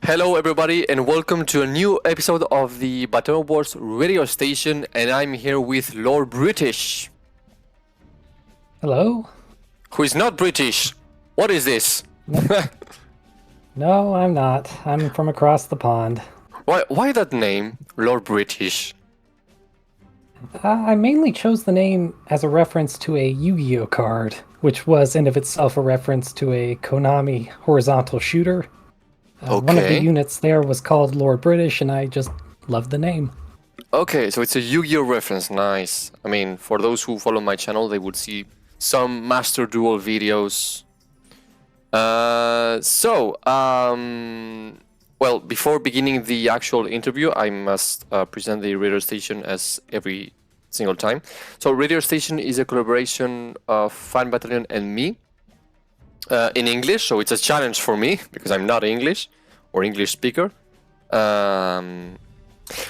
Hello, everybody, and welcome to a new episode of the Battalion Wars radio station. And I'm here with Lord British, Hello? who is not British. What is this? No, I'm not. I'm from across the pond. Why that name, Lord British? I mainly chose the name as a reference to a Yu-Gi-Oh card, which was in of itself a reference to a Konami horizontal shooter. One of the Okay. units there was called Lord British, and I just loved the name. Okay, so it's a Yu-Gi-Oh reference. Nice. I mean, for those who follow my channel, they would see some Master Duel videos. Well, before beginning the actual interview, I must present the radio station as every single time. So, radio station is a collaboration of Fan Battalion and me in English. So it's a challenge for me because I'm not English or English speaker.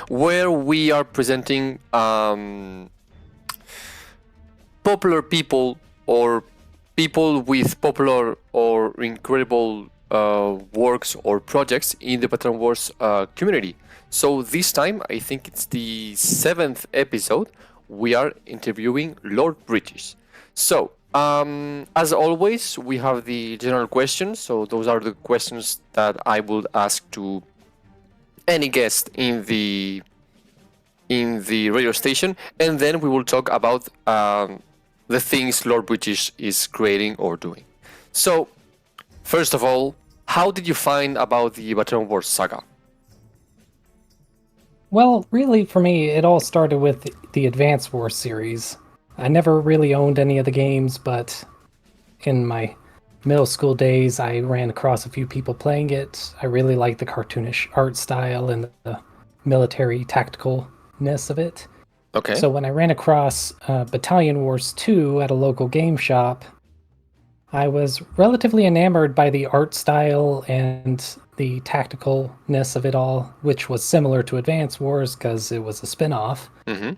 Where we are presenting popular people or people with popular or incredible works or projects in the Battalion Wars community. So this time, I think it's the 7th episode, we are interviewing Lord British. So, as always, we have the general questions. So those are the questions that I would ask to any guest in the radio station, and then we will talk about the things Lord British is creating or doing. So, first of all, how did you find about the Battalion Wars saga? Well, really, for me, it all started with the Advance Wars series. I never really owned any of the games, but in my middle school days, I ran across a few people playing it. I really liked the cartoonish art style and the military tacticalness of it. Okay. So when I ran across Battalion Wars 2 at a local game shop, I was relatively enamored by the art style and the tacticalness of it all, which was similar to Advance Wars because it was a spin-off. Mm-hmm.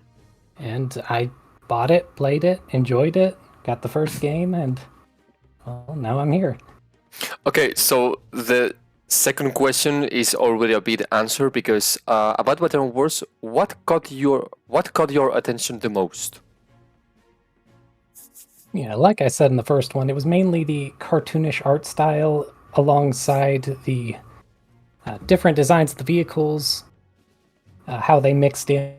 And I bought it, played it, enjoyed it, got the first game, and well, now I'm here. Okay, so the second question is already a bit answered because about Battalion Wars, what caught your attention the most? Yeah, like I said in the first one, it was mainly the cartoonish art style alongside the different designs of the vehicles, how they mixed in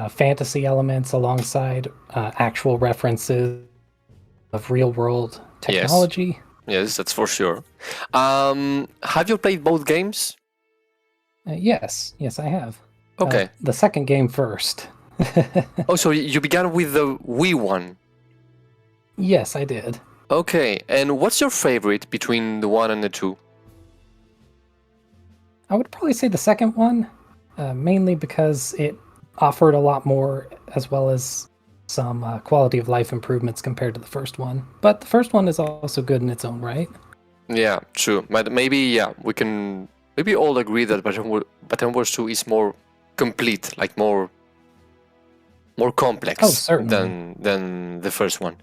fantasy elements alongside actual references of real-world technology. Yes, that's for sure. Have you played both games? Yes, I have. Okay. The second game first. Oh, so you began with the Wii one. Yes, I did. Okay, and what's your favorite between the 1 and the 2? I would probably say the second one, mainly because it offered a lot more, as well as some quality of life improvements compared to the first one. But the first one is also good in its own right. Yeah, true. But maybe, we can maybe all agree that Battalion Wars 2 is more complete, like more complex certainly. than the first one.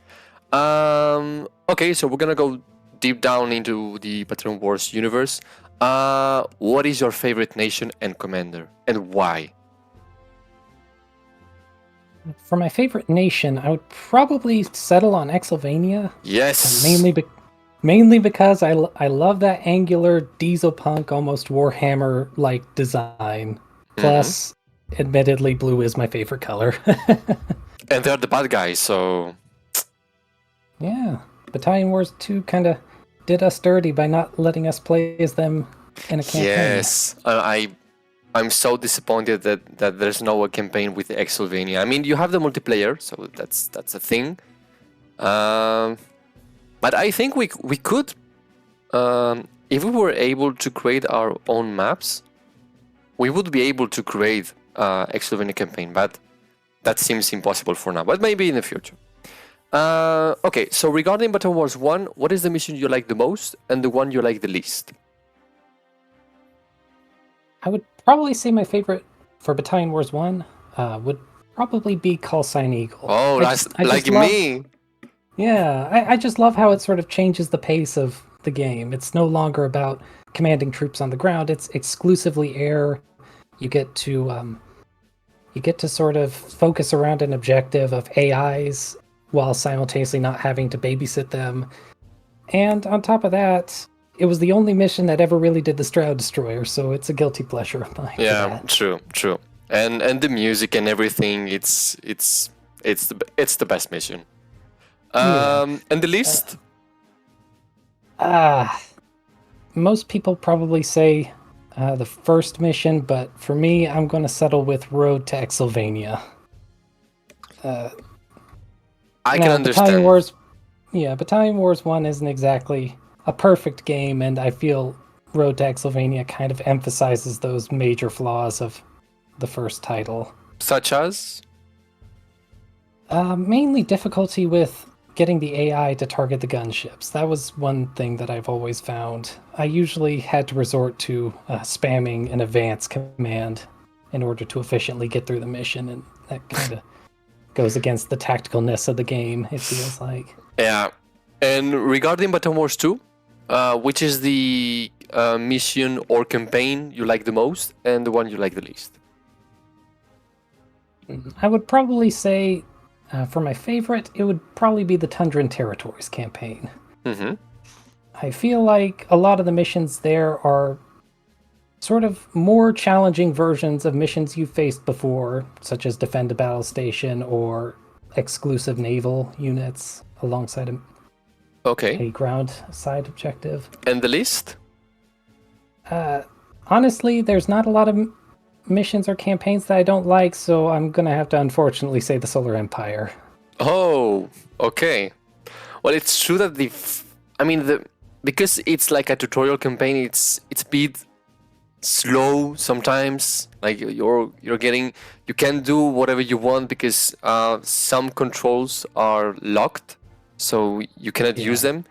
Okay, so we're gonna go deep down into the Battalion Wars universe. What is your favorite nation and commander, and why? For my favorite nation, I would probably settle on Exylvania. Yes. Mainly because I love that angular diesel punk, almost Warhammer-like design. Plus, admittedly, blue is my favorite color. And they're the bad guys, so... Yeah, Battalion Wars 2 kind of did us dirty by not letting us play as them in a campaign. Yes, I'm so disappointed that there's no campaign with Exylvania. I mean, you have the multiplayer, so that's a thing. But I think we could, if we were able to create our own maps, we would be able to create Exylvania campaign. But that seems impossible for now. But maybe in the future. Okay, so regarding Battalion Wars 1, what is the mission you like the most and the one you like the least? I would probably say my favorite for Battalion Wars 1 would probably be Call Sign Eagle. Oh, that's like me. Yeah, I just love how it sort of changes the pace of the game. It's no longer about commanding troops on the ground. It's exclusively air. You get to sort of focus around an objective of AIs while simultaneously not having to babysit them. And on top of that, it was the only mission that ever really did the Stroud Destroyer, so it's a guilty pleasure of mine. Yeah, true. And the music and everything, it's the best mission. And the list? Most people probably say the first mission, but for me, I'm going to settle with Road to Exylvania. I can understand. Battalion Wars 1 isn't exactly a perfect game, and I feel Road to Exylvania kind of emphasizes those major flaws of the first title. Such as? Mainly difficulty with getting the AI to target the gunships. That was one thing that I've always found. I usually had to resort to spamming an advance command in order to efficiently get through the mission, and that kind of goes against the tacticalness of the game, it feels like. Yeah. And regarding Battalion Wars 2, which is the mission or campaign you like the most and the one you like the least? I would probably say, for my favorite, it would probably be the Tundra and Territories campaign. Mm-hmm. I feel like a lot of the missions there are sort of more challenging versions of missions you've faced before, such as defend a battle station or exclusive naval units alongside a ground side objective. And the list? Honestly, there's not a lot of missions or campaigns that I don't like, so I'm gonna have to unfortunately say the Solar Empire. Oh, okay. Well, it's true that because it's like a tutorial campaign, it's a bit slow sometimes. Like you can do whatever you want because some controls are locked, so you cannot use them,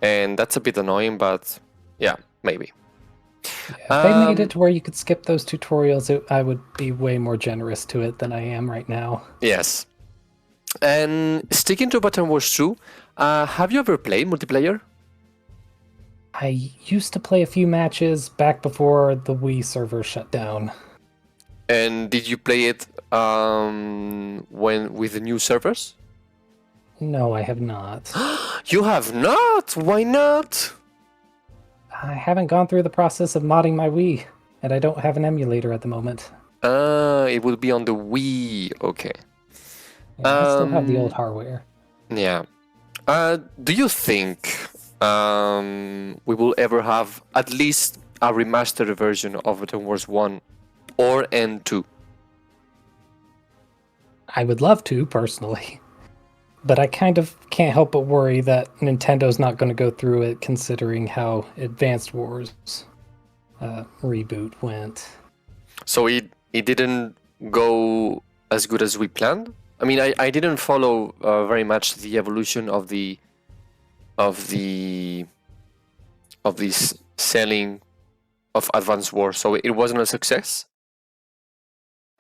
and that's a bit annoying. But yeah, maybe. If they made it to where you could skip those tutorials, I would be way more generous to it than I am right now. Yes. And sticking to Battalion Wars 2, have you ever played multiplayer? I used to play a few matches back before the Wii server shut down. And did you play it with the new servers? No, I have not. You have not? Why not? I haven't gone through the process of modding my Wii, and I don't have an emulator at the moment. It will be on the Wii. Okay. Yeah, I still have the old hardware. Yeah. Do you think we will ever have at least a remastered version of Battalion Wars 1 or N2? I would love to, personally. But I kind of can't help but worry that Nintendo's not going to go through it, considering how Advanced Wars reboot went. So it didn't go as good as we planned? I mean, I didn't follow very much the evolution of this selling of Advanced Wars, so it wasn't a success?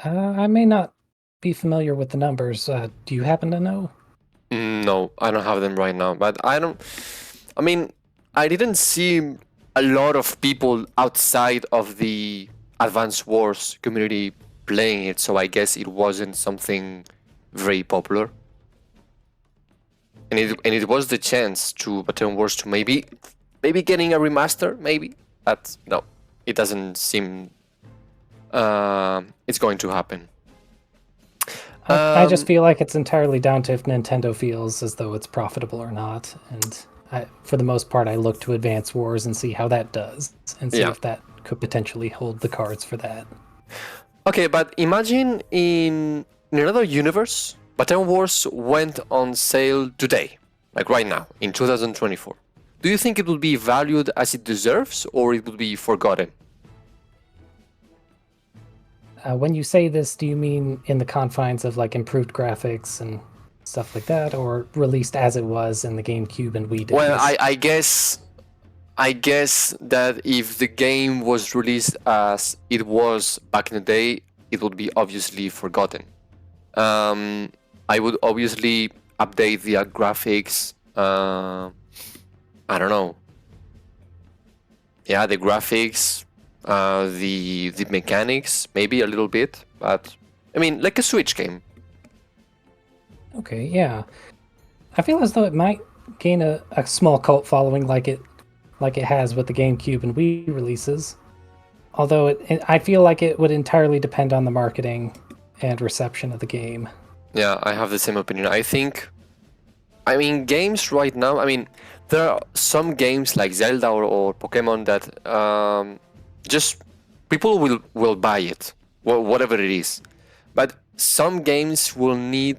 I may not be familiar with the numbers. Do you happen to know? No, I don't have them right now, but I didn't see a lot of people outside of the Advanced Wars community playing it, so I guess it wasn't something very popular. And it was the chance to Battalion Wars to maybe getting a remaster, maybe, but no, it doesn't seem it's going to happen. I just feel like it's entirely down to if Nintendo feels as though it's profitable or not. And for the most part, I look to Advance Wars and see how that does, and see if that could potentially hold the cards for that. Okay, but imagine in another universe, Battalion Wars went on sale today, like right now, in 2024. Do you think it will be valued as it deserves, or it will be forgotten? When you say this, do you mean in the confines of like improved graphics and stuff like that, or released as it was in the GameCube and Wii days? Well, I guess that if the game was released as it was back in the day, it would be obviously forgotten. I would obviously update the graphics. I don't know, yeah, the graphics, the mechanics, maybe a little bit, but I mean, like a Switch game. Okay, yeah. I feel as though it might gain a small cult following like it has with the GameCube and Wii releases. Although I feel like it would entirely depend on the marketing and reception of the game. Yeah, I have the same opinion. I mean, games right now, I mean, there are some games like Zelda or Pokemon that just people will buy it, whatever it is. But some games will need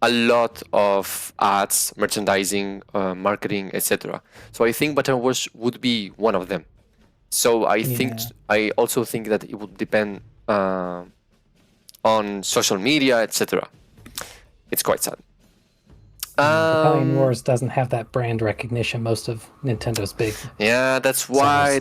a lot of ads, merchandising, marketing, etc. So I think Battalion Wars would be one of them. So Yeah. I also think that it would depend on social media, etc. It's quite sad. Battalion Wars doesn't have that brand recognition most of Nintendo's big. Yeah, that's why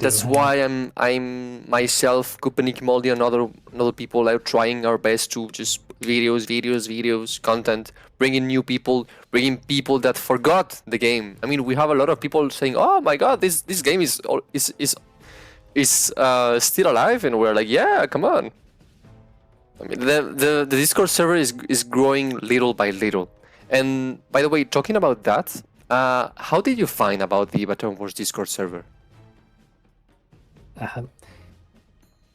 I'm myself, Kupanik Moldy, and other people are trying our best to just videos, content, bringing new people, bringing people that forgot the game. I mean, we have a lot of people saying, "Oh my God, this game is still alive," and we're like, "Yeah, come on." I mean, the Discord server is growing little by little. And by the way, talking about that, how did you find about the Battalion Wars Discord server?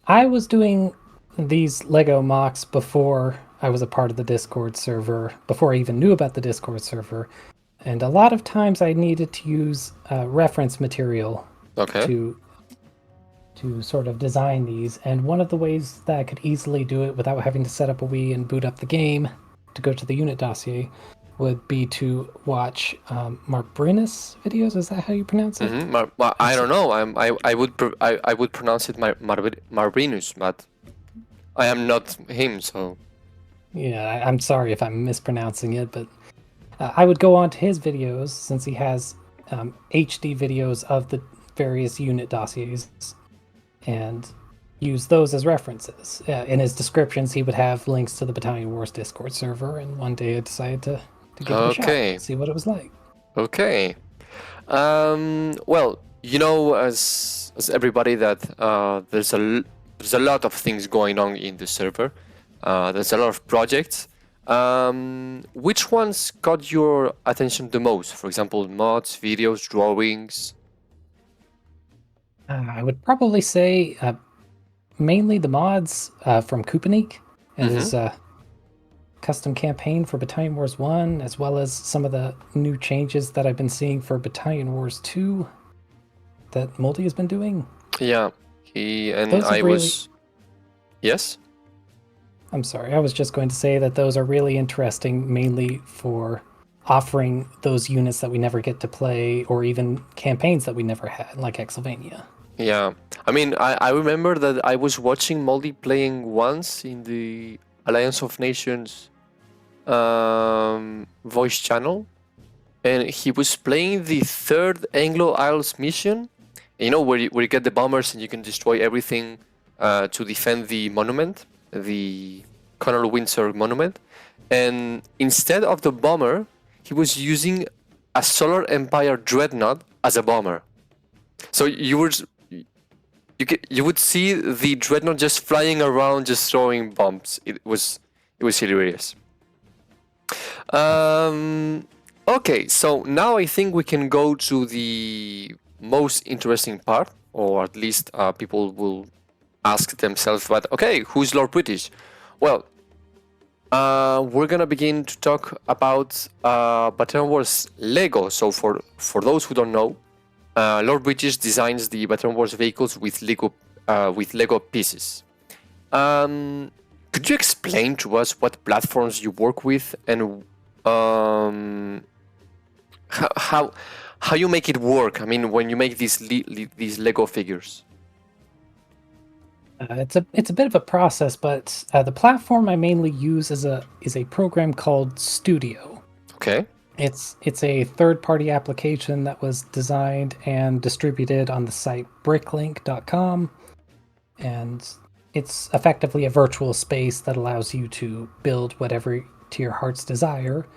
I was doing these Lego mocks before I was a part of the Discord server, before I even knew about the Discord server. And a lot of times I needed to use reference material Okay. to sort of design these. And one of the ways that I could easily do it without having to set up a Wii and boot up the game to go to the unit dossier would be to watch Marbrinus videos. Is that how you pronounce it? Well, I don't know. I would pronounce it Marbrinus, but I am not him, so. Yeah, I'm sorry if I'm mispronouncing it, but I would go on to his videos since he has HD videos of the various unit dossiers and use those as references. In his descriptions, he would have links to the Battalion Wars Discord server, and one day I decided to give it a shot, see what it was like. Okay. Well, you know, as everybody that there's a lot of things going on in the server. There's a lot of projects. Which ones caught your attention the most? For example, mods, videos, drawings. I would probably say mainly the mods from Kupanik and his custom campaign for Battalion Wars 1, as well as some of the new changes that I've been seeing for Battalion Wars 2 that Moldy has been doing. Yeah, Yes? I'm sorry, I was just going to say that those are really interesting, mainly for offering those units that we never get to play, or even campaigns that we never had, like Exylvania. Yeah, I mean, I remember that I was watching Moldy playing once in the Alliance of Nations voice channel, and he was playing the third Anglo Isles mission. You know, where you get the bombers and you can destroy everything to defend the monument, the Colonel Windsor monument. And instead of the bomber, he was using a Solar Empire dreadnought as a bomber. So you would see the dreadnought just flying around, just throwing bombs. It was hilarious. Okay, so now I think we can go to the most interesting part, or at least people will ask themselves, but okay, who's Lord British? Well, we're gonna begin to talk about Battalion Wars Lego. So for those who don't know, Lord British designs the Battalion Wars vehicles with Lego pieces. Could you explain to us what platforms you work with and how you make it work? I mean, when you make these Lego figures. It's a bit of a process, but the platform I mainly use is a program called Studio. Okay. It's a third-party application that was designed and distributed on the site bricklink.com, and it's effectively a virtual space that allows you to build whatever to your heart's desire.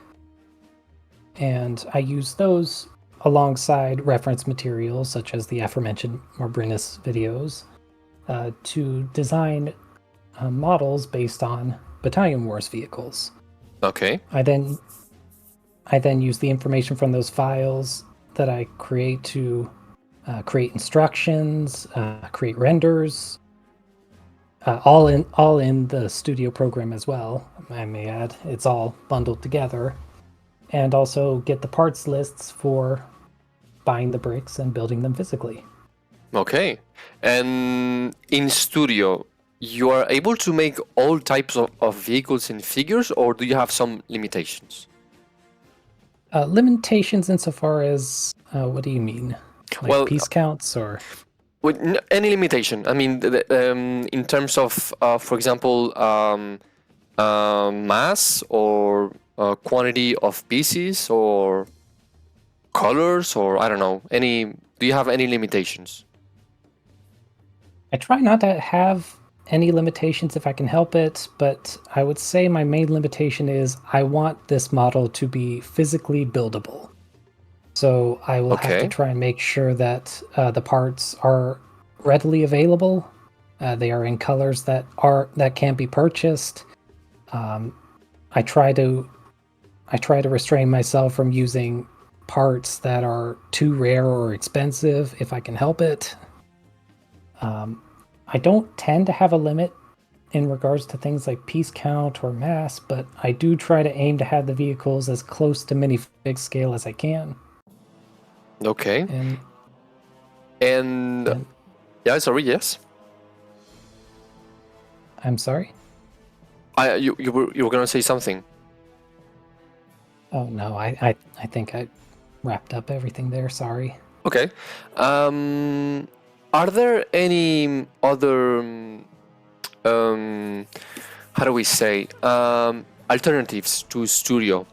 And I use those alongside reference materials such as the aforementioned Morbrinus videos to design models based on Battalion Wars vehicles. Okay. I then use the information from those files that I create to create instructions, create renders, all in the studio program as well. I may add, it's all bundled together, and also get the parts lists for buying the bricks and building them physically. Okay. And in studio, you are able to make all types of vehicles and figures, or do you have some limitations? Limitations insofar as what do you mean? Like Well, piece counts or? with any limitation. I mean, in terms of, for example, mass or quantity of pieces or colors, or I don't know. Do you have any limitations? I try not to have any limitations if I can help it, but I would say my main limitation is I want this model to be physically buildable. So I will have to Okay. try and make sure that the parts are readily available. They are in colors that can be purchased. I try to restrain myself from using parts that are too rare or expensive if I can help it. I don't tend to have a limit in regards to things like piece count or mass, but I do try to aim to have the vehicles as close to minifig scale as I can. Okay. And And yeah, sorry. Yes. I'm sorry? You were gonna say something. Oh no, I think I wrapped up everything there, sorry. Okay. Are there any other how do we say alternatives to studio?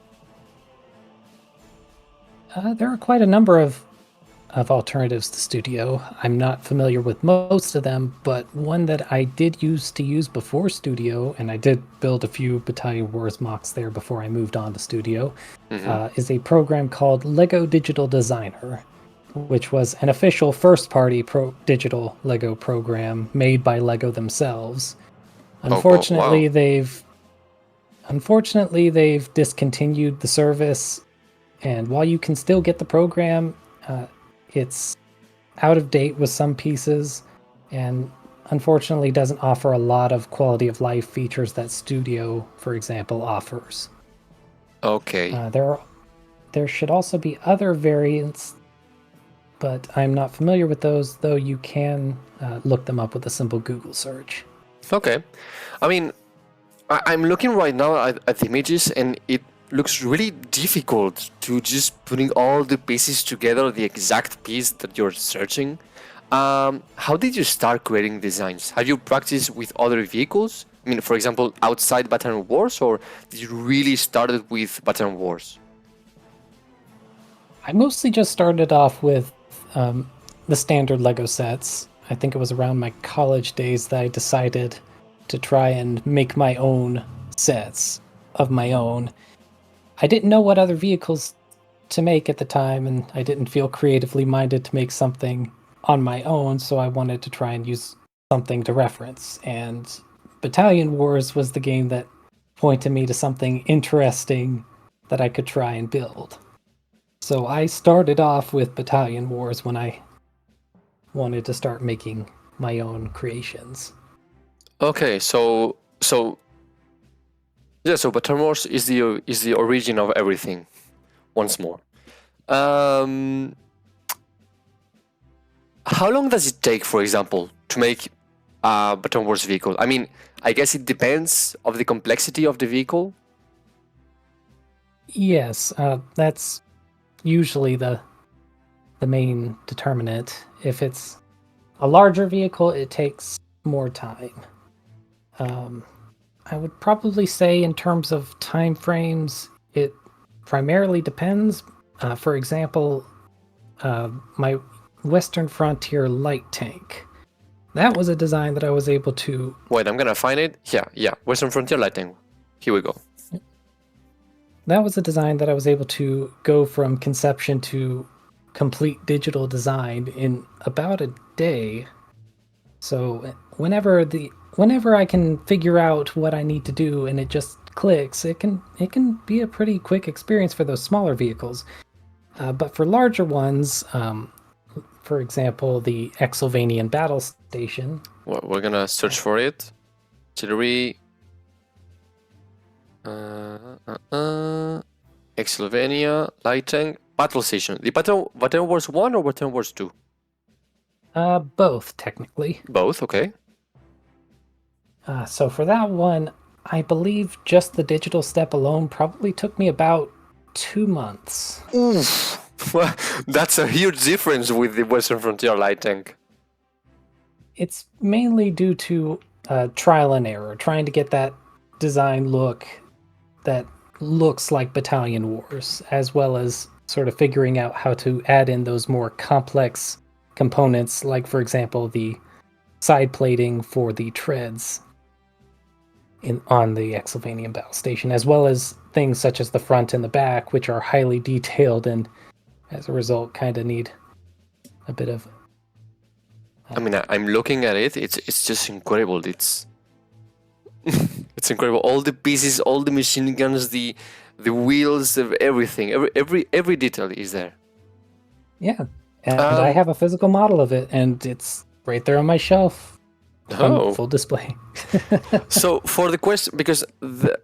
There are quite a number of alternatives to Studio. I'm not familiar with most of them, but one that I did used to use before Studio, and I did build a few Battalion Wars mocks there before I moved on to Studio, is a program called Lego Digital Designer, which was an official first-party digital Lego program made by Lego themselves. Unfortunately, Wow. they've discontinued the service, and while you can still get the program, it's out of date with some pieces, and unfortunately doesn't offer a lot of quality of life features that Studio, for example, offers. Okay. There should also be other variants, but I'm not familiar with those, though you can look them up with a simple Google search. Okay. I mean, I'm looking right now at the images, and it looks really difficult to just putting all the pieces together, the exact piece that you're searching. How did you start creating designs? Have you practiced with other vehicles? I mean, for example, outside Battalion Wars, or did you really started with Battalion Wars? I mostly just started off with the standard Lego sets. I think it was around my college days that I decided to try and make my own sets of my own. I didn't know what other vehicles to make at the time, and I didn't feel creatively minded to make something on my own, so I wanted to try and use something to reference. And Battalion Wars was the game that pointed me to something interesting that I could try and build. So I started off with Battalion Wars when I wanted to start making my own creations. Okay, so yeah, so Battalion Wars is the origin of everything. Once more, how long does it take, for example, to make a Battalion Wars vehicle? I mean, I guess it depends of the complexity of the vehicle. Yes, that's usually the main determinant. If it's a larger vehicle, it takes more time. I would probably say in terms of time frames, it primarily depends. For example, my Western Frontier light tank. That was a design that I was able to... Wait, I'm gonna find it. Yeah, Western Frontier Lighting. Here we go. That was a design that I was able to go from conception to complete digital design in about a day. So whenever I can figure out what I need to do and it just clicks, it can be a pretty quick experience for those smaller vehicles. But for larger ones, for example, the Exylvanian battle station. Well, we're gonna search for it. Artillery. Exylvania, light tank, battle station. The Battalion Wars 1 or Battalion Wars 2? Both technically. Both, okay. So for that one, I believe just the digital step alone probably took me about 2 months. Oof. Well, that's a huge difference with the Western Frontier light tank. It's mainly due to trial and error, trying to get that design look that looks like Battalion Wars, as well as sort of figuring out how to add in those more complex components, like, for example, the side plating for the treads on the Exylvanian battle station, as well as things such as the front and the back, which are highly detailed and, as a result, kind of need a bit of... I mean, I'm looking at it. It's just incredible. It's it's incredible. All the pieces, all the machine guns, the wheels, of everything, every detail is there. Yeah, and I have a physical model of it, and it's right there on my shelf. On full display. So for the question, because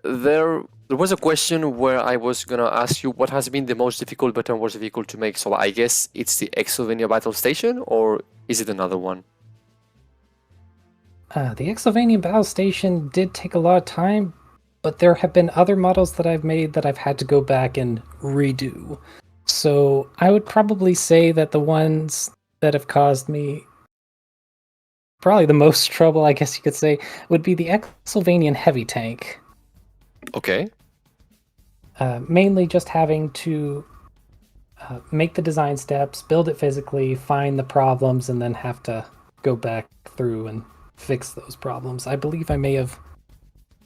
there was a question where I was gonna ask you what has been the most difficult Battalion Wars vehicle to make. So I guess it's the Exylvania battle station, or is it another one? The Exylvanian battle station did take a lot of time, but there have been other models that I've made that I've had to go back and redo. So I would probably say that the ones that have caused me probably the most trouble, I guess you could say, would be the Exylvanian heavy tank. Okay. Mainly just having to make the design steps, build it physically, find the problems, and then have to go back through and fix those problems. I believe I may have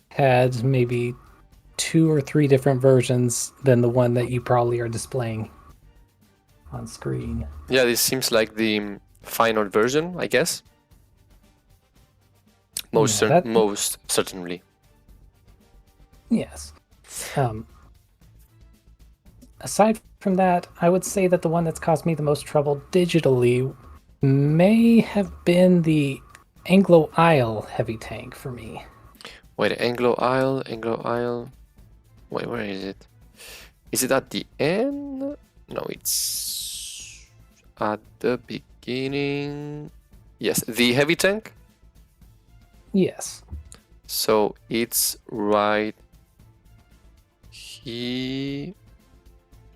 had maybe 2 or 3 different versions than the one that you probably are displaying on screen. Yeah, this seems like the final version, I guess. Most certainly. Yes. Aside from that, I would say that the one that's caused me the most trouble digitally may have been the Anglo Isle heavy tank for me. Wait, Anglo Isle. Wait, where is it? Is it at the end? No, it's at the beginning. Yes, the heavy tank. Yes. So it's right here.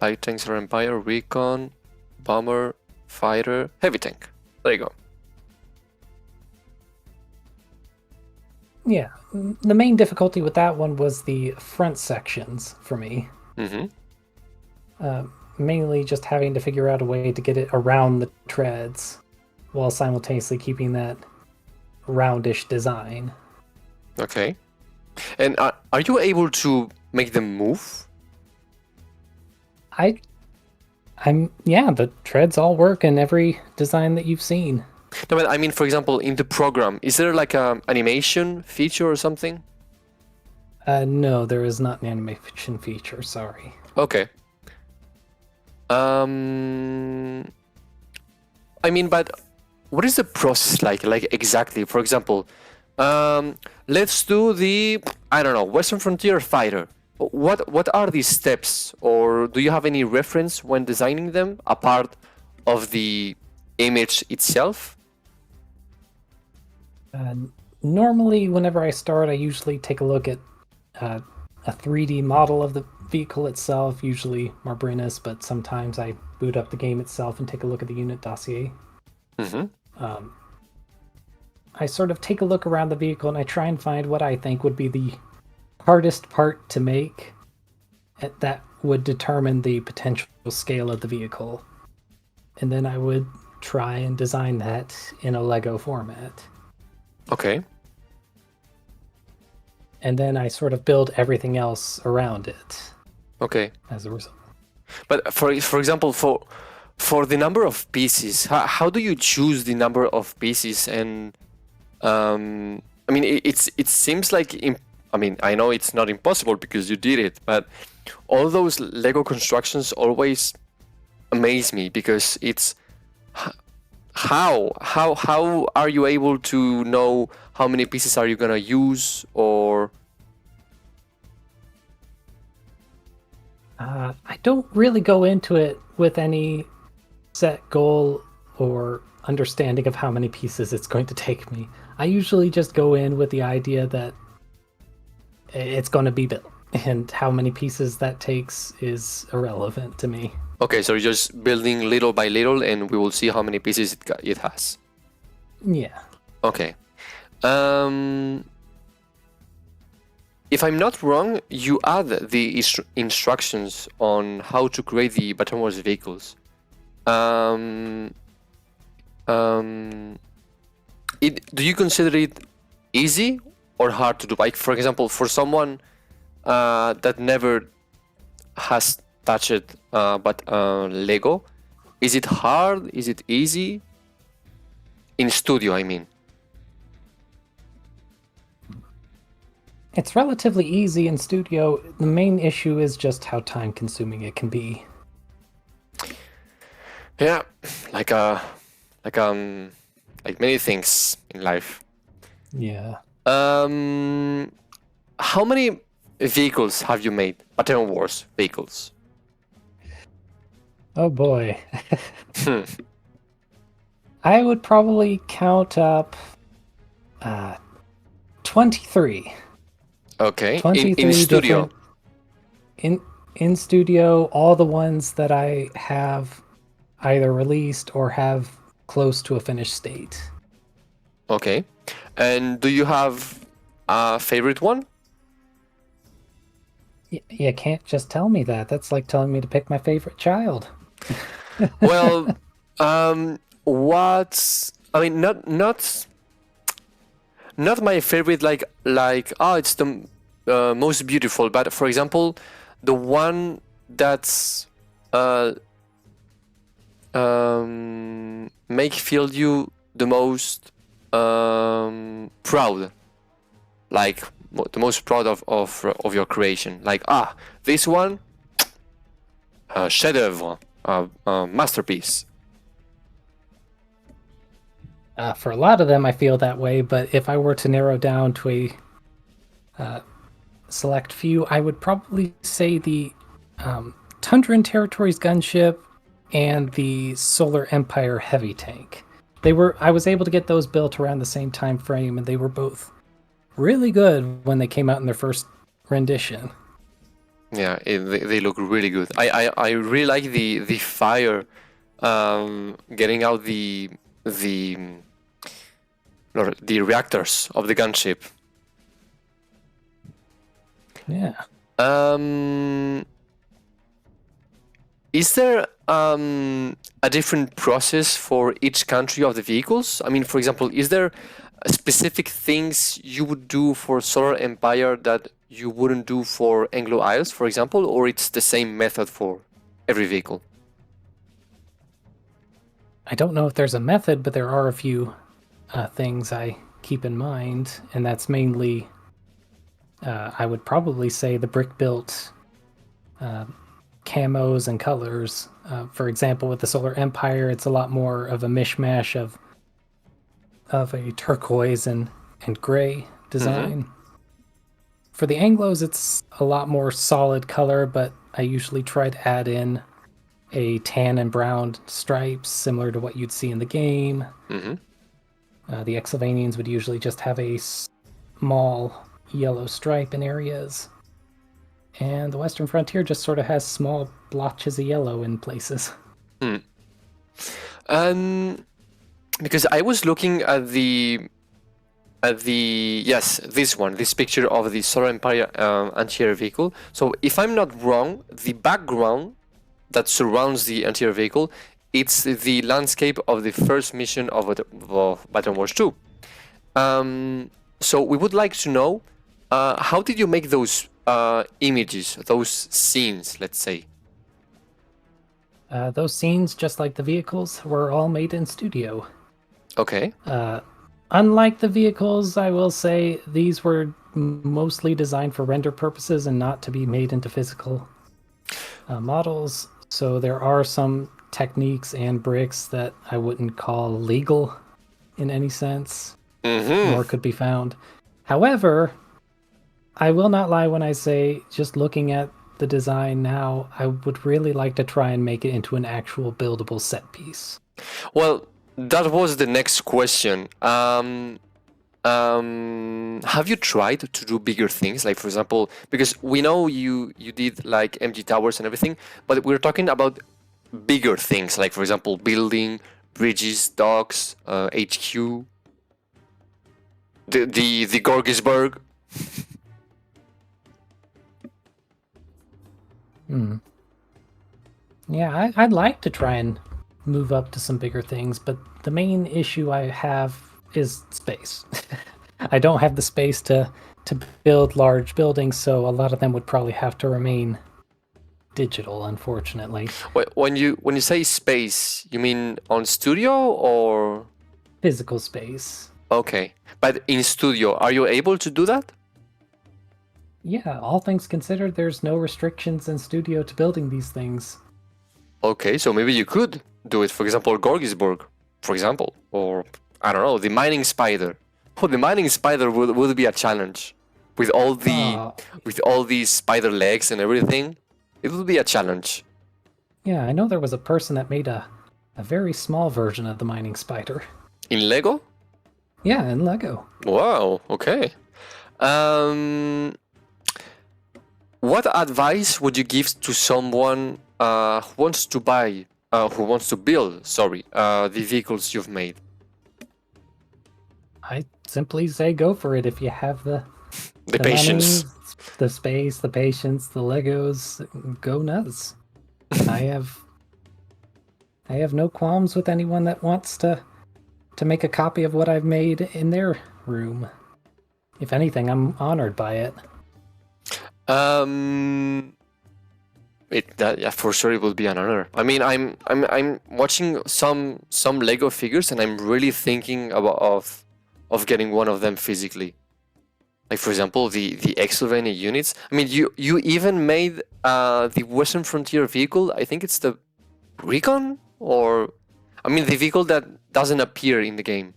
Light tanks are Empire, Recon, Bomber, Fighter, Heavy tank. There you go. Yeah, the main difficulty with that one was the front sections for me. Mainly just having to figure out a way to get it around the treads while simultaneously keeping that roundish design. Okay. And are you able to make them move? Yeah, the treads all work in every design that you've seen. No, but I mean, for example, in the program, is there like a animation feature or something? No, there is not an animation feature, sorry. Okay. I mean, but what is the process like? Like exactly, for example, let's do the, I don't know, Western Frontier Fighter. What are these steps, or do you have any reference when designing them apart of the image itself? Normally, whenever I start, I usually take a look at a 3D model of the vehicle itself, usually Marbrinus, but sometimes I boot up the game itself and take a look at the unit dossier. I sort of take a look around the vehicle and I try and find what I think would be the hardest part to make that would determine the potential scale of the vehicle. And then I would try and design that in a Lego format. Okay. And then I sort of build everything else around it. Okay. As a result. But for example, for the number of pieces, how do you choose the number of pieces? And I mean, it seems like I mean, I know it's not impossible because you did it, but all those Lego constructions always amaze me because it's how are you able to know how many pieces are you gonna use? Or I don't really go into it with any set goal or understanding of how many pieces it's going to take me. I usually just go in with the idea that it's going to be built, and how many pieces that takes is irrelevant to me. okay, so you're just building little by little, and we will see how many pieces it has. Yeah. Okay. If I'm not wrong, you add the instructions on how to create the Battalion Wars vehicles. Do you consider it easy or hard to do? Like, for example, for someone that never has touched Lego, is it hard? Is it easy? In studio, I mean. It's relatively easy in studio. The main issue is just how time consuming it can be. Yeah, like many things in life. Yeah. How many vehicles have you made? Battalion Wars vehicles. Oh boy. I would probably count up 23. Okay. 23 In studio. In studio, all the ones that I have either released or have close to a finished state. Okay. And do you have a favorite one? You can't just tell me that. That's like telling me to pick my favorite child. Well, what's I mean, not my favorite. Like oh, it's the most beautiful. But for example, the one that's make feel you the most proud, like the most proud of your creation. Like this one, chef d'oeuvre, masterpiece. For a lot of them, I feel that way, but if I were to narrow down to a select few, I would probably say the Tundra and Territories gunship and the Solar Empire heavy tank. I was able to get those built around the same time frame, and they were both really good when they came out in their first rendition. Yeah, they look really good. I really like the fire, getting out the reactors of the gunship. Yeah. Is there a different process for each country of the vehicles? I mean, for example, is there specific things you would do for Solar Empire that you wouldn't do for Anglo Isles, for example, or it's the same method for every vehicle? I don't know if there's a method, but there are a few things I keep in mind, and that's mainly, I would probably say, the brick-built camos and colors. For example, with the Solar Empire, it's a lot more of a mishmash of a turquoise and gray design. For the Anglos, it's a lot more solid color, but I usually try to add in a tan and brown stripes, similar to what you'd see in the game. The Exylvanians would usually just have a small yellow stripe in areas. And the Western Frontier just sort of has small blotches of yellow in places. Because I was looking at this picture of the Solar Empire anti-air vehicle. So if I'm not wrong, the background that surrounds the anti-air vehicle, it's the landscape of the first mission of Battalion Wars 2. So we would like to know, how did you make those images, those scenes, let's say? Those scenes, just like the vehicles, were all made in studio. Okay. Unlike the vehicles, I will say these were mostly designed for render purposes and not to be made into physical models. So there are some techniques and bricks that I wouldn't call legal in any sense, nor could be found. However, I will not lie when I say, just looking at the design now, I would really like to try and make it into an actual buildable set piece. Well, that was the next question. Have you tried to do bigger things? Like, for example, because we know you did like MG towers and everything, but we're talking about bigger things, like for example, building bridges, docks, HQ, the Gorgisburg. Yeah, I'd like to try and move up to some bigger things, but the main issue I have is space. I don't have the space to build large buildings, so a lot of them would probably have to remain digital, unfortunately. When you say space, you mean on studio or Physical space. okay? But in studio, are you able to do that? Yeah, all things considered, there's no restrictions in studio to building these things. Okay, so maybe you could do it. For example, Gorgisburg, for example, or I don't know, the mining spider. Oh, the mining spider would be a challenge with all these spider legs and everything. It would be a challenge. Yeah, I know there was a person that made a very small version of the mining spider. In Lego? Yeah, in Lego. Wow, okay. What advice would you give to someone who wants to build, the vehicles you've made? I simply say go for it if you have the patience. money, the space, the patience, the Legos. Go nuts. I have no qualms with anyone that wants to make a copy of what I've made in their room. If anything, I'm honored by it. For sure it will be an honor. I mean, I'm watching some Lego figures and I'm really thinking of getting one of them physically. Like for example, the Exylvania units. I mean, you even made the Western Frontier vehicle. I think it's the Recon, or I mean the vehicle that doesn't appear in the game.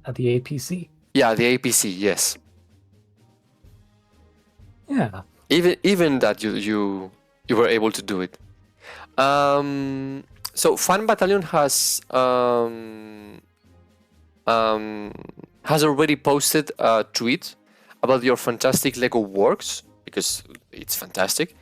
The APC. Yeah, the APC. Yes. Yeah. Even that you were able to do it. So Fan Battalion has already posted a tweet about your fantastic Lego works, because it's fantastic.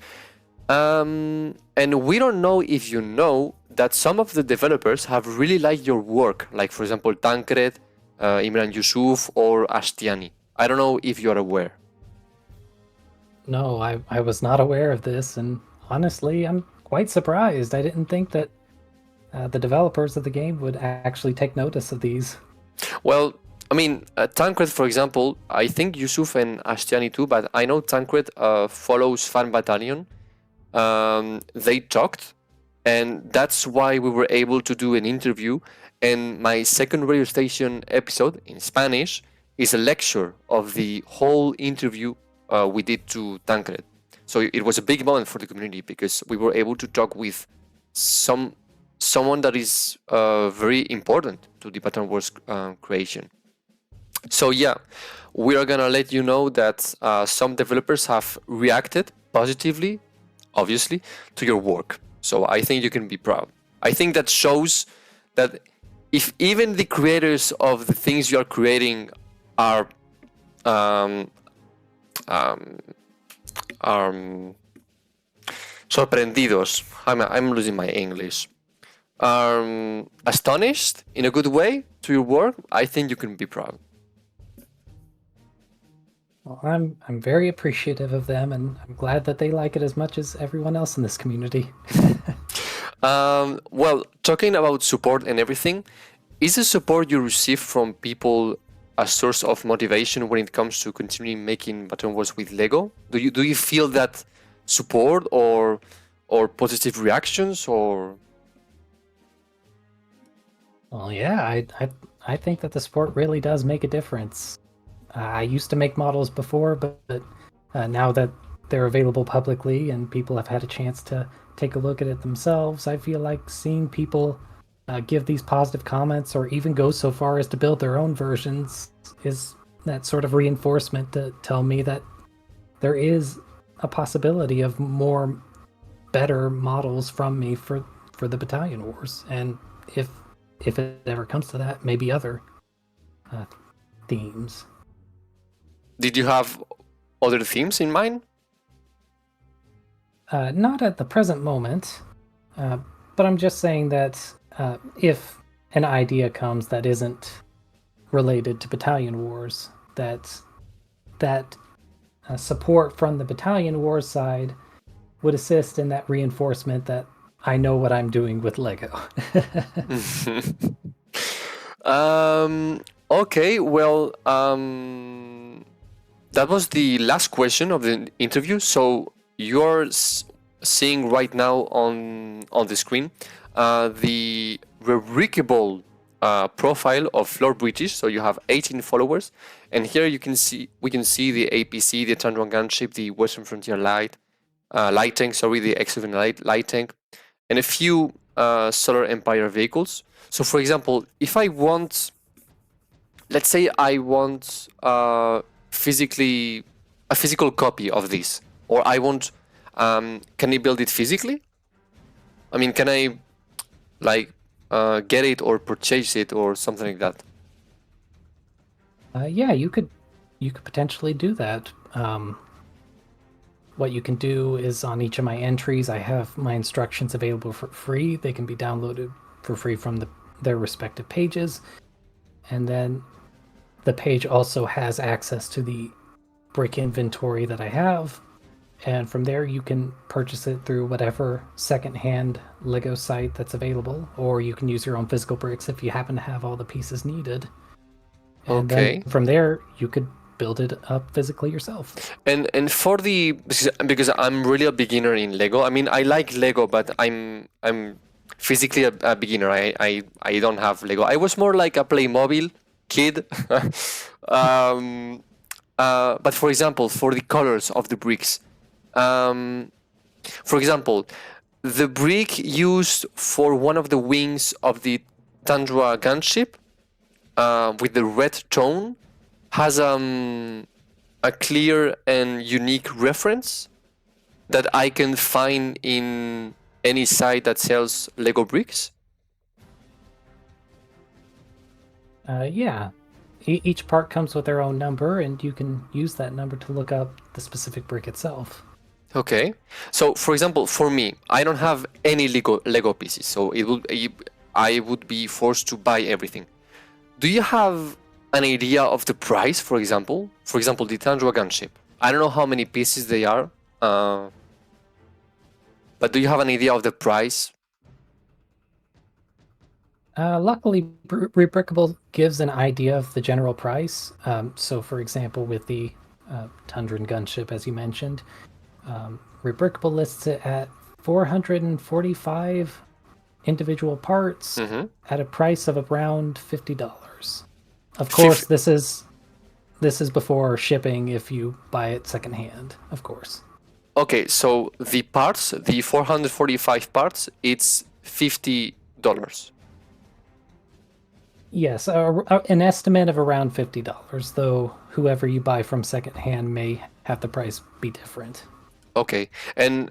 And we don't know if you know that some of the developers have really liked your work, like for example Tancred, Imran Yusuf, or Ashtiani. I don't know if you're aware. No, I was not aware of this, and honestly, I'm quite surprised. I didn't think that the developers of the game would actually take notice of these. Well, I mean, Tancred, for example, I think Yusuf and Ashtiani too, but I know Tancred follows Fan Battalion. They talked, and that's why we were able to do an interview. And my second radio station episode in Spanish is a lecture of the whole interview we did to Tancred. So it was a big moment for the community because we were able to talk with someone that is very important to the Battalion Wars creation. So yeah, we are gonna let you know that some developers have reacted positively, obviously, to your work. So I think you can be proud. I think that shows that if even the creators of the things you are creating are sorprendidos. I'm losing my English. Astonished in a good way to your work, I think you can be proud. Well, I'm very appreciative of them, and I'm glad that they like it as much as everyone else in this community. Well, talking about support and everything, is the support you receive from people a source of motivation when it comes to continuing making Battalion Wars with Lego? Do you feel that support or positive reactions, or Well, yeah, I think that the sport really does make a difference. I used to make models before, but now that they're available publicly and people have had a chance to take a look at it themselves, I feel like seeing people give these positive comments or even go so far as to build their own versions is that sort of reinforcement to tell me that there is a possibility of more better models from me for the Battalion Wars, and if if it ever comes to that, maybe other uh, themes. Did you have other themes in mind? Not at the present moment, uh, but I'm just saying that if an idea comes that isn't related to Battalion Wars, that support from the Battalion Wars side would assist in that reinforcement that I know what I'm doing with Lego. Okay, well, that was the last question of the interview. So you're seeing right now on the screen the rubricable profile of Floor British. So you have 18 followers, and here you can see we can see the APC, the Tundra Gunship, the Western Frontier Light tank, sorry, the X7 light tank, and a few Solar Empire vehicles. So, for example, if I want, let's say I want physically a physical copy of this, or I want, can I build it physically? I mean, can I like get it or purchase it or something like that? Yeah, you could potentially do that. What you can do is on each of my entries, I have my instructions available for free. They can be downloaded for free from their respective pages. And then the page also has access to the brick inventory that I have. And from there, you can purchase it through whatever secondhand Lego site that's available, or you can use your own physical bricks if you happen to have all the pieces needed. And Okay. then from there, you could build it up physically yourself. And for the because I'm really a beginner in Lego. I mean, I like Lego, but I'm physically a beginner. I don't have Lego. I was more like a Playmobil kid. But for example, for the colors of the bricks, for example, the brick used for one of the wings of the Tundra gunship with the red tone has a clear and unique reference that I can find in any site that sells Lego bricks? Yeah, each part comes with their own number, and you can use that number to look up the specific brick itself. Okay. So, for example, for me, I don't have any Lego pieces, so I would be forced to buy everything. Do you have an idea of the price, for example? For example, the Tundra gunship. I don't know how many pieces they are, but do you have an idea of the price? Luckily, Rebrickable gives an idea of the general price. So, for example, with the Tundran gunship, as you mentioned, Rebrickable lists it at 445 individual parts at a price of around $50. Of course, this is before shipping if you buy it secondhand, of course. Okay, so the parts, the 445 parts, it's $50. Yes, an estimate of around $50, though whoever you buy from secondhand may have the price be different. Okay, and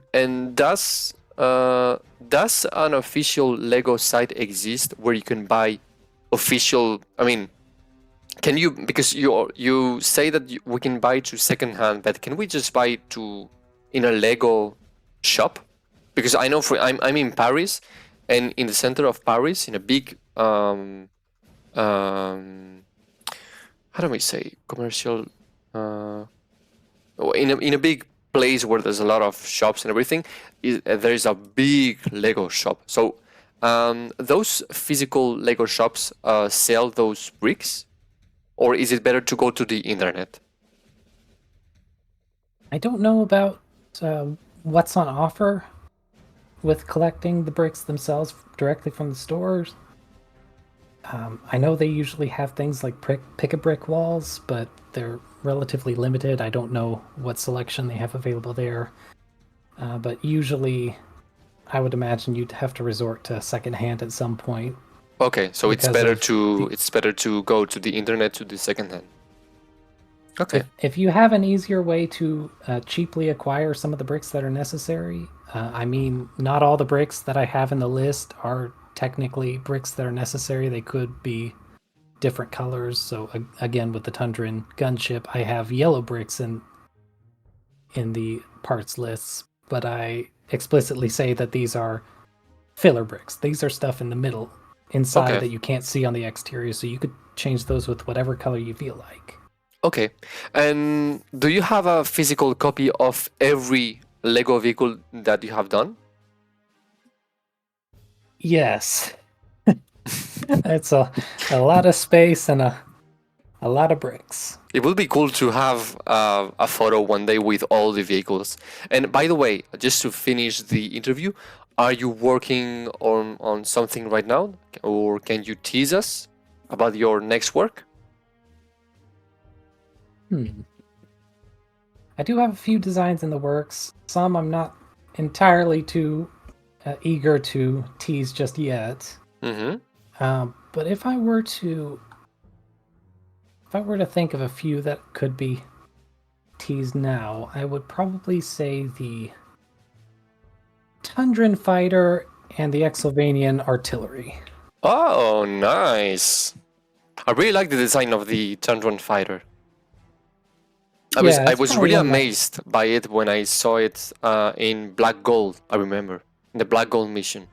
does an official Lego site exist where you can buy official? I mean, can you, because you say that we can buy to secondhand, but can we just buy to in a Lego shop? Because I know I'm in Paris, and in the center of Paris, in a big how do we say commercial in a big place where there's a lot of shops and everything, there is a big Lego shop. So those physical Lego shops sell those bricks, or is it better to go to the internet? I don't know about what's on offer with collecting the bricks themselves directly from the stores. I know they usually have things like pick-a-brick walls, but they're relatively limited. I don't know what selection they have available there. But usually, I would imagine you'd have to resort to secondhand at some point. Okay, so it's Because better of to the- it's better to go to the internet to the second hand. Okay. If you have an easier way to cheaply acquire some of the bricks that are necessary, I mean, not all the bricks that I have in the list are technically bricks that are necessary. They could be different colors. So again, with the Tundran gunship, I have yellow bricks in the parts lists, but I explicitly say that these are filler bricks. These are stuff in the middle, inside Okay. that you can't see on the exterior. So you could change those with whatever color you feel like. Okay. And do you have a physical copy of every Lego vehicle that you have done? Yes. It's a lot of space and a lot of bricks. It would be cool to have a photo one day with all the vehicles. And by the way, just to finish the interview, are you working on something right now? Or can you tease us about your next work? I do have a few designs in the works. Some I'm not entirely too eager to tease just yet. Mm-hmm. But if I were to think of a few that could be teased now, I would probably say the Tundran fighter and the Exylvanian artillery. Oh, nice. I really like the design of the Tundran fighter. I It's was probably really one of my- amazed by it when I saw it in Black Gold. I remember in the Black Gold mission.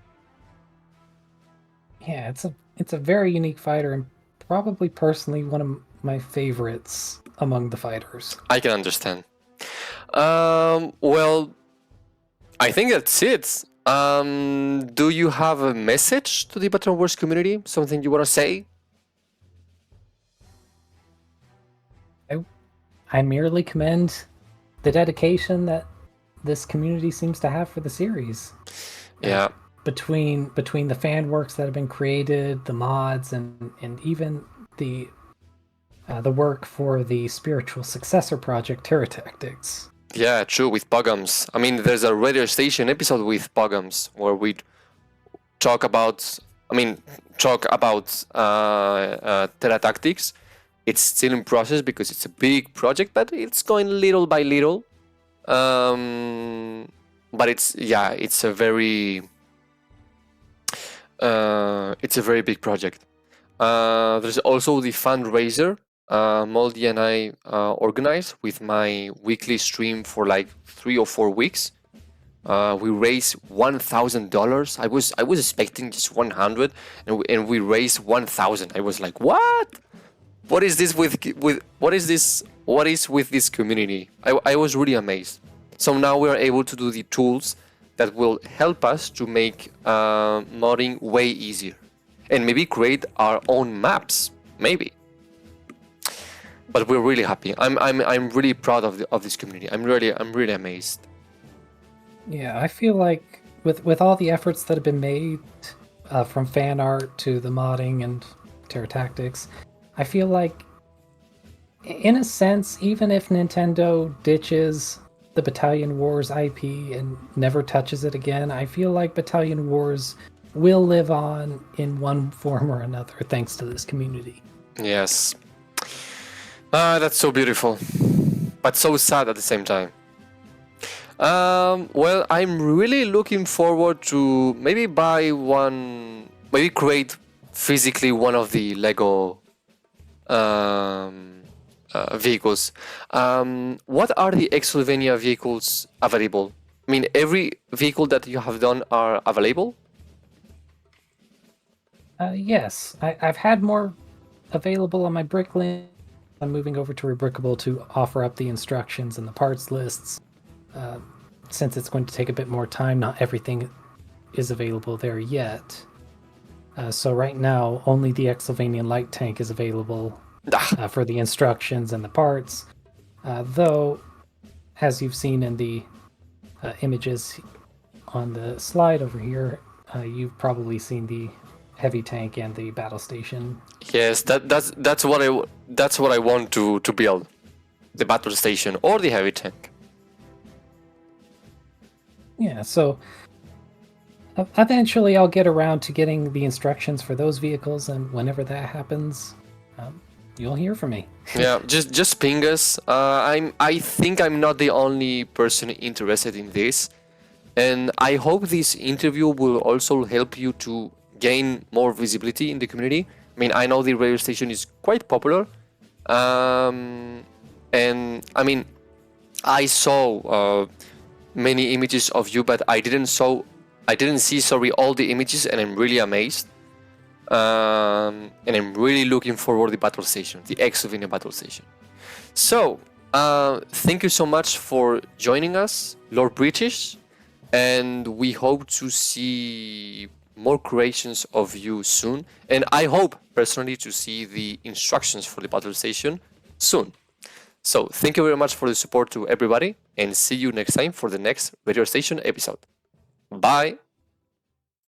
Yeah, it's a very unique fighter and probably personally one of my favorites among the fighters. I can understand. Well, I think that's it. Do you have a message to the Battalion Wars community? Something you want to say? I merely commend the dedication that this community seems to have for the series. Yeah. Between the fan works that have been created, the mods, and even the work for the spiritual successor project, Terra Tactics. Yeah, true, with Pogums. I mean, there's a radio station episode with Pogums where we talk about, Terra Tactics. It's still in process because it's a big project, but it's going little by little. But it's a very big project. There's also the fundraiser Moldy and I organized with my weekly stream for like 3 or 4 weeks. We raised $1,000. I was expecting just 100, and we raised 1,000. I was like, what? What is this with what is this? What is with this community? I was really amazed. So now we are able to do the tools that will help us to make modding way easier, and maybe create our own maps, maybe. But we're really happy. I'm really proud of this community. I'm really amazed. Yeah, I feel like with all the efforts that have been made, from fan art to the modding and Terra Tactics, I feel like, in a sense, even if Nintendo ditches the Battalion Wars IP and never touches it again, I feel like Battalion Wars will live on in one form or another thanks to this community. Yes. That's so beautiful, but so sad at the same time. Well, I'm really looking forward to maybe create physically one of the Lego vehicles. What are the Exylvania vehicles available? I mean, every vehicle that you have done are available? Yes, I've had more available on my Bricklink. I'm moving over to Rebrickable to offer up the instructions and the parts lists. Since it's going to take a bit more time, not everything is available there yet. So right now, only the Exylvanian light tank is available for the instructions and the parts. Though, as you've seen in the images on the slide over here, you've probably seen the heavy tank and the battle station. Yes, that's what I want to build, the battle station or the heavy tank. Yeah, so eventually I'll get around to getting the instructions for those vehicles, and whenever that happens, you'll hear from me. Yeah, just ping us. I think I'm not the only person interested in this, and I hope this interview will also help you to gain more visibility in the community. I mean, I know the radio station is quite popular, and I mean, I saw many images of you, but I didn't see all the images, and I'm really amazed. And I'm really looking forward to the battle station, the Exovina battle station. So, thank you so much for joining us, Lord British, and we hope to see more creations of you soon. And I hope personally to see the instructions for the battle station soon. So, thank you very much for the support to everybody, and see you next time for the next radio station episode. Bye.